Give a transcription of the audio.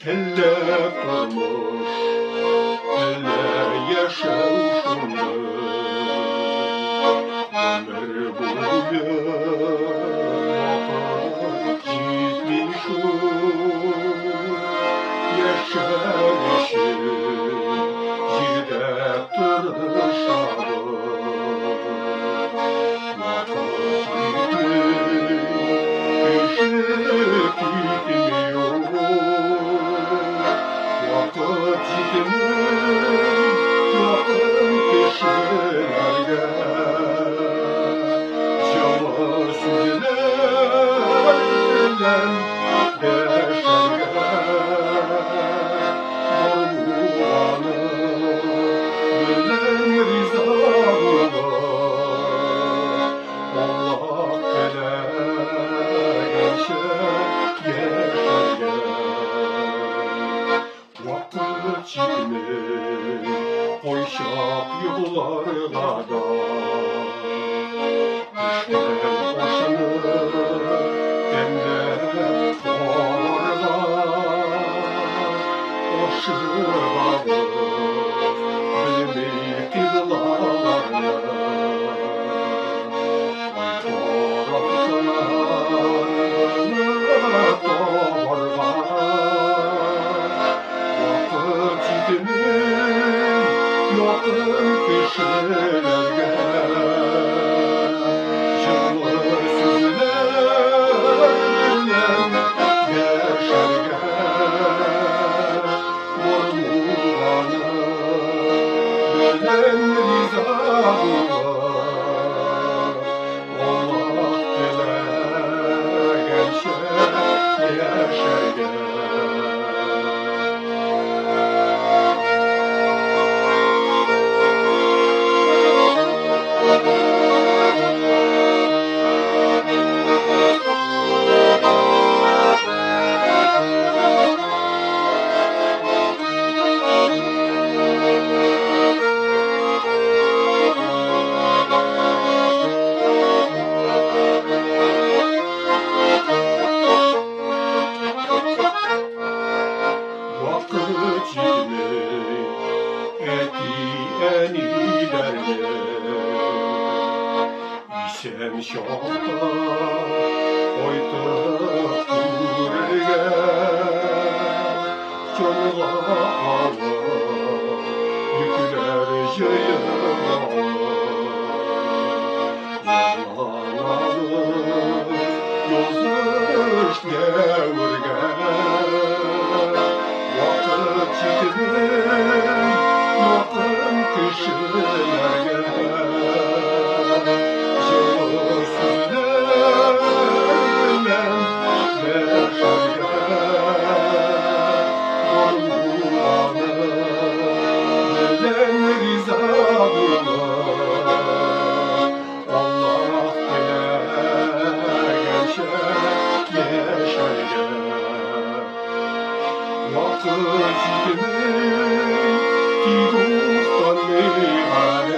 Elle durmuş, elle yaşauşundu. Ömür boyu gitmişim, yaşayışım yerde duruşadım. Oyşak yollarda düşten boşanır demler torlar oşırlar bilmeyi kıblalarla Yakın kişilerge yıllar süzülen yaşarge Bormuğanı bilen riza bular Allah dilegençe yaşarge Sen şahta koydu kurge Canla ağır yükler yayıma Yalanalır yozmuş devirge Vakit yitirin yakın kişilerge Vakit gidiyor ki dosttan meyhane